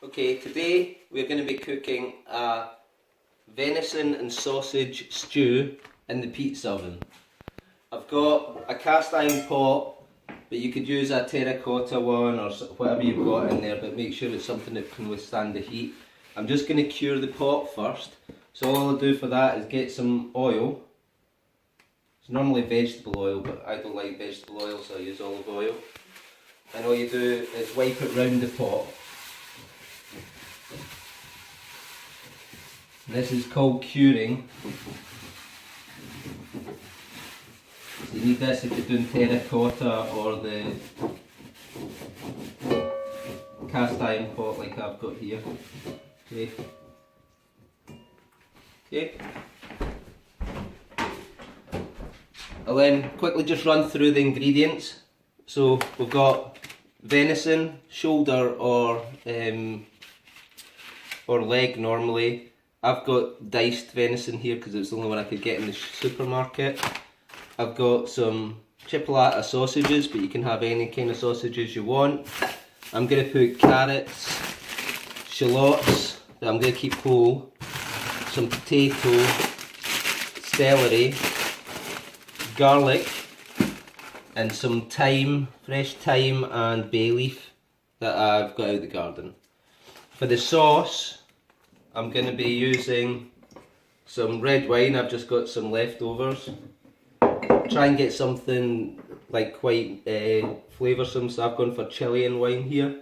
Okay, today we're going to be cooking a venison and sausage stew in the pizza oven. I've got a cast iron pot, but you could use a terracotta one or whatever you've got in there, but make sure it's something that can withstand the heat. I'm just going to cure the pot first, so all I'll do for that is get some oil. It's normally vegetable oil, but I don't like vegetable oil, so I use olive oil. And all you do is wipe it round the pot. This is called curing. So you need this if you're doing terracotta or the cast iron pot like I've got here. Okay. Okay. I'll then quickly just run through the ingredients. So we've got venison, shoulder or leg normally. I've got diced venison here because it's the only one I could get in the supermarket. I've got some chipolata sausages, but you can have any kind of sausages you want. I'm going to put carrots, shallots that I'm going to keep whole, some potato, celery, garlic, and some thyme, fresh thyme and bay leaf that I've got out of the garden. For the sauce, I'm going to be using some red wine. I've just got some leftovers. Try and get something like quite flavoursome, so I've gone for Chilean wine here.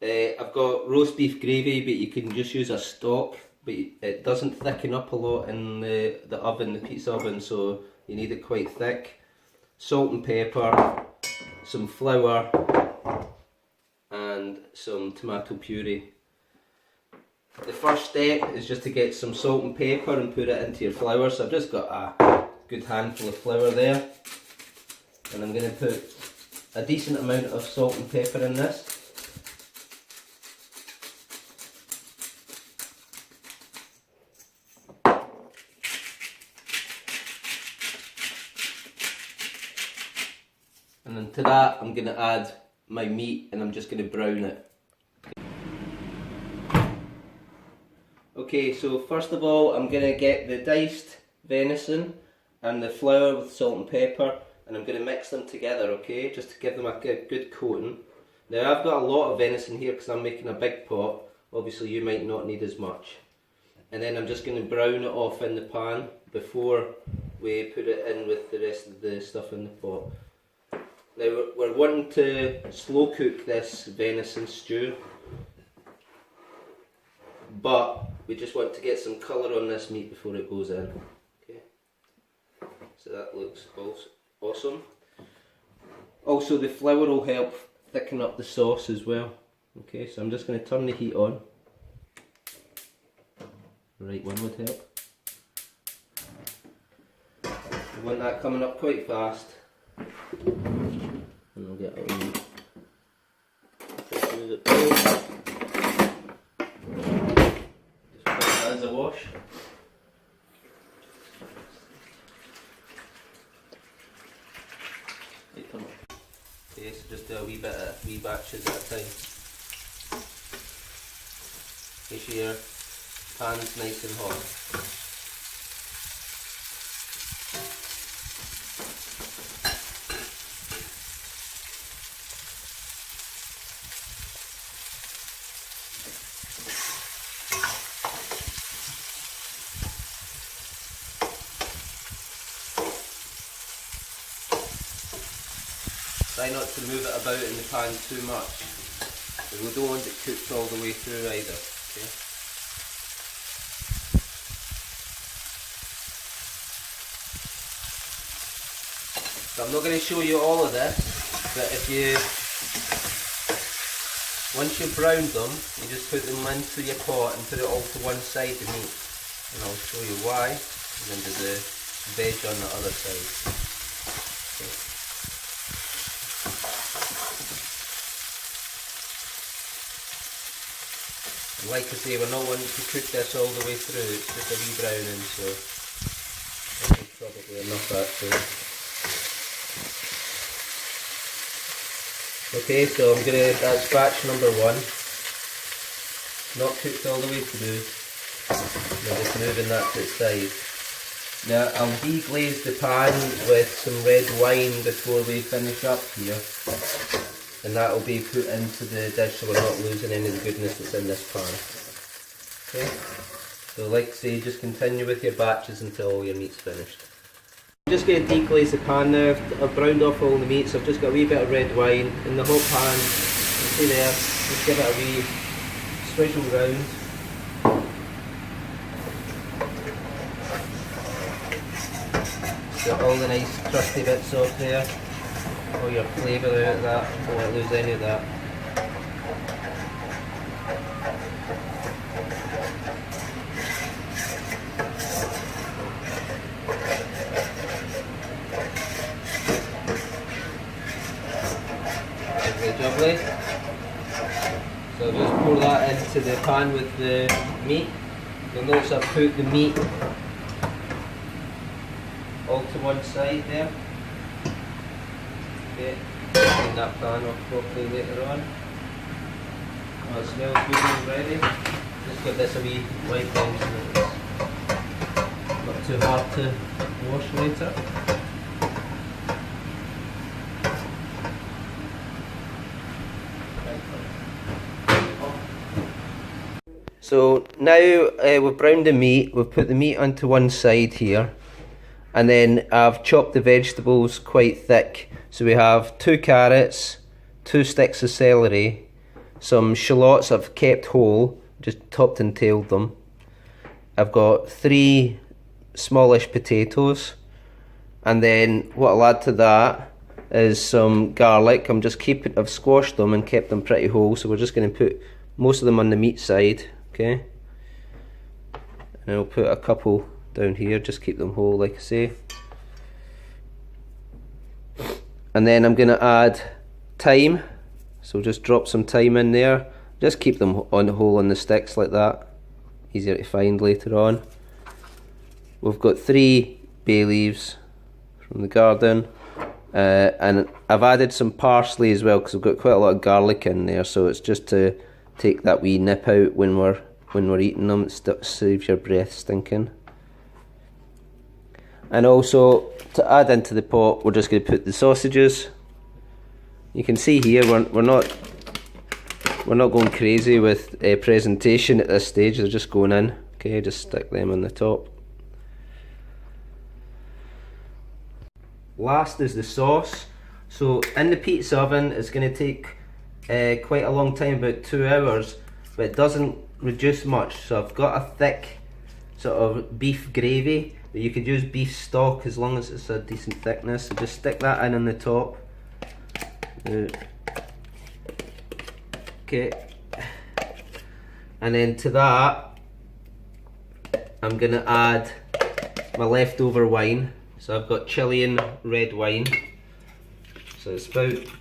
I've got roast beef gravy, but you can just use a stock, but it doesn't thicken up a lot in the oven, the pizza oven, so you need it quite thick. Salt and pepper, some flour, and some tomato puree. The first step is just to get some salt and pepper and put it into your flour. So I've just got a good handful of flour there, and I'm going to put a decent amount of salt and pepper in this. And then to that I'm going to add my meat, and I'm just going to brown it. Okay, so first of all I'm going to get the diced venison and the flour with salt and pepper, and I'm going to mix them together, okay, just to give them a good coating. Now I've got a lot of venison here because I'm making a big pot. Obviously you might not need as much. And then I'm just going to brown it off in the pan before we put it in with the rest of the stuff in the pot. Now we're wanting to slow cook this venison stew, but we just want to get some colour on this meat before it goes in. Okay, so that looks awesome. Also the flour will help thicken up the sauce as well. Okay, so I'm just going to turn the heat on. The right one would help. We want that coming up quite fast. And I'll get it on. Use it through. Just put it as a wash. Okay, so just do a wee batches at a time. Make sure your pan's nice and hot. Try not to move it about in the pan too much, because we don't want it cooked all the way through either. Okay? So I'm not going to show you all of this, but once you've browned them, you just put them into your pot and put it all to one side of meat, and I'll show you why, and then do the veg on the other side. Okay. Like I say, we're not wanting to cook this all the way through, it's just a wee browning, so that's probably enough actually. Okay, so that's batch number one. not cooked all the way through. I'm just moving that to the side. Now I'll deglaze the pan with some red wine before we finish up here. And that will be put into the dish so we're not losing any of the goodness that's in this pan. Okay? So like I say, just continue with your batches until all your meat's finished. I'm just going to deglaze the pan now. I've browned off all the meat, so I've just got a wee bit of red wine in the hot pan. You see there, just give it a wee swizzle round. Got all the nice crusty bits off there. All your flavour out of that, don't want to lose any of that. Lovely. So I'll just pour that into the pan with the meat. You'll notice I've put the meat all to one side there. Okay, clean that pan off properly later on. Oh, it smells good already. Just give this a wee wipe down so that it's not too hard to wash later. So now we've browned the meat, we've put the meat onto one side here, and then I've chopped the vegetables quite thick. So we have 2 carrots, 2 sticks of celery, some shallots I've kept whole, just topped and tailed them. I've got 3 smallish potatoes, and then what I'll add to that is some garlic. I've squashed them and kept them pretty whole, so we're just going to put most of them on the meat side, okay? And I'll put a couple down here, just keep them whole like I say. And then I'm going to add thyme, so just drop some thyme in there, just keep them on whole on the sticks like that, easier to find later on. We've got 3 bay leaves from the garden, and I've added some parsley as well because we've got quite a lot of garlic in there, so it's just to take that wee nip out when we're eating them. It saves your breath stinking. And also to add into the pot, we're just going to put the sausages. You can see here we're not going crazy with presentation at this stage. They're just going in. Okay, just stick them on the top. Last is the sauce. So in the pizza oven, it's going to take quite a long time, about 2 hours, but it doesn't reduce much. So I've got a thick sort of beef gravy, but you could use beef stock as long as it's a decent thickness. So just stick that in on the top. Okay, and then to that I'm going to add my leftover wine. So I've got Chilean red wine. So it's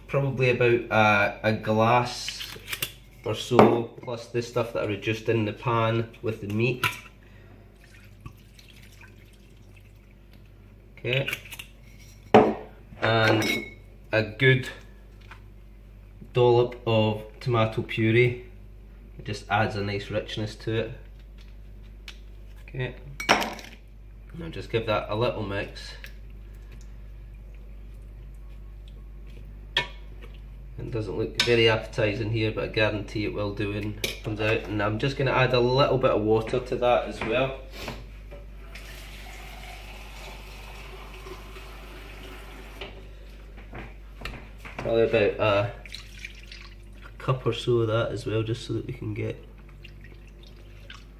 probably about a glass or so, plus this stuff that I reduced in the pan with the meat. Okay, and a good dollop of tomato puree. It just adds a nice richness to it. Okay, now just give that a little mix. It doesn't look very appetizing here, but I guarantee it will do when it comes out. And I'm just going to add a little bit of water to that as well. Probably about a cup or so of that as well, just so that we can get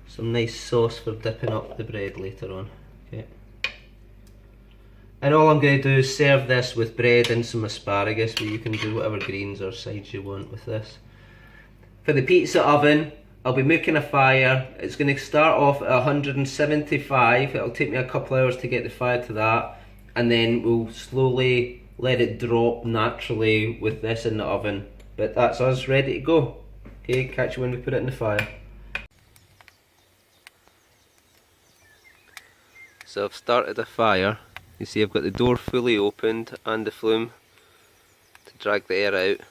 some nice sauce for dipping up the bread later on. Okay. And all I'm going to do is serve this with bread and some asparagus, but you can do whatever greens or sides you want with this. For the pizza oven, I'll be making a fire. It's going to start off at 175. It'll take me a couple hours to get the fire to that, and then we'll slowly let it drop naturally with this in the oven. But that's us ready to go. Okay, catch you when we put it in the fire. So I've started the fire. You see I've got the door fully opened and the flume to drag the air out.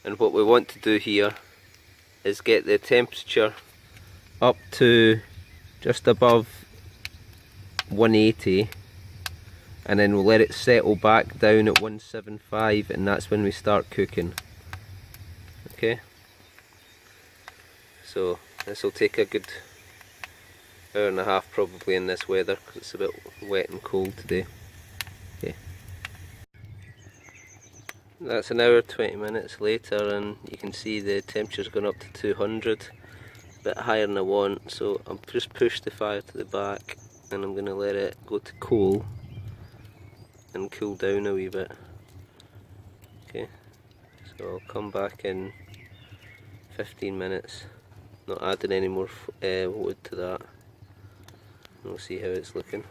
And what we want to do here is get the temperature up to just above 180, and then we'll let it settle back down at 175, and that's when we start cooking. Okay, so this will take a good hour and a half probably in this weather because it's a bit wet and cold today. Okay, that's an hour 20 minutes later, and you can see the temperature's gone up to 200, a bit higher than I want, so I'll just push the fire to the back and I'm going to let it go to coal and cool down a wee bit. Okay, so I'll come back in 15 minutes, not adding any more wood to that. We'll see how it's looking.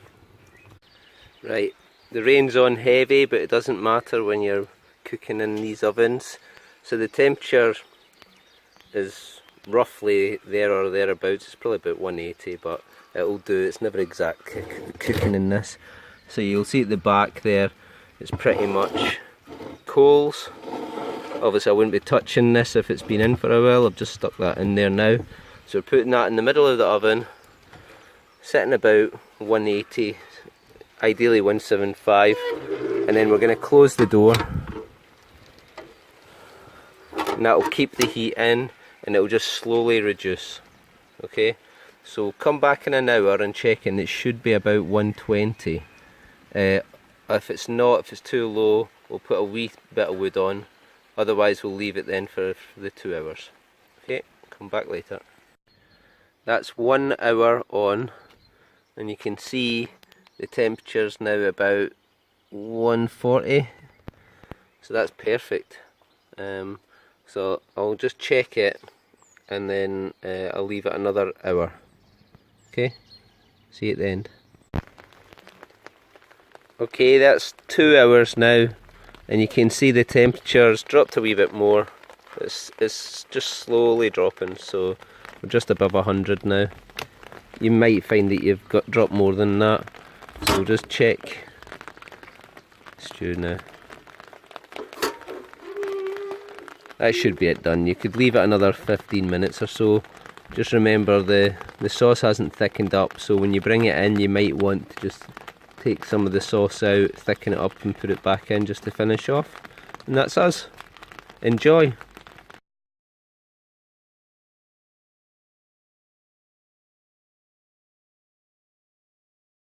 Right, the rain's on heavy, but it doesn't matter when you're cooking in these ovens. So the temperature is roughly there or thereabouts. It's probably about 180, but it'll do. It's never exact cooking in this. So you'll see at the back there, it's pretty much coals. Obviously I wouldn't be touching this if it's been in for a while. I've just stuck that in there now. So we're putting that in the middle of the oven, setting about 180, ideally 175, and then we're going to close the door, and that will keep the heat in and it will just slowly reduce. Okay, so come back in an hour and check, and it should be about 120. If it's not, if it's too low, we'll put a wee bit of wood on, otherwise we'll leave it then for the 2 hours. Okay, come back later. That's 1 hour on, and you can see the temperature's now about 140, so that's perfect. So I'll just check it and then I'll leave it another hour. Okay, see you at the end. Okay, that's 2 hours now, and you can see the temperature's dropped a wee bit more. It's just slowly dropping, so we're just above 100 now. You might find that you've got dropped more than that, so we'll just check stew now. That should be it done. You could leave it another 15 minutes or so. Just remember the sauce hasn't thickened up, so when you bring it in you might want to just take some of the sauce out, thicken it up and put it back in just to finish off. And that's us. Enjoy!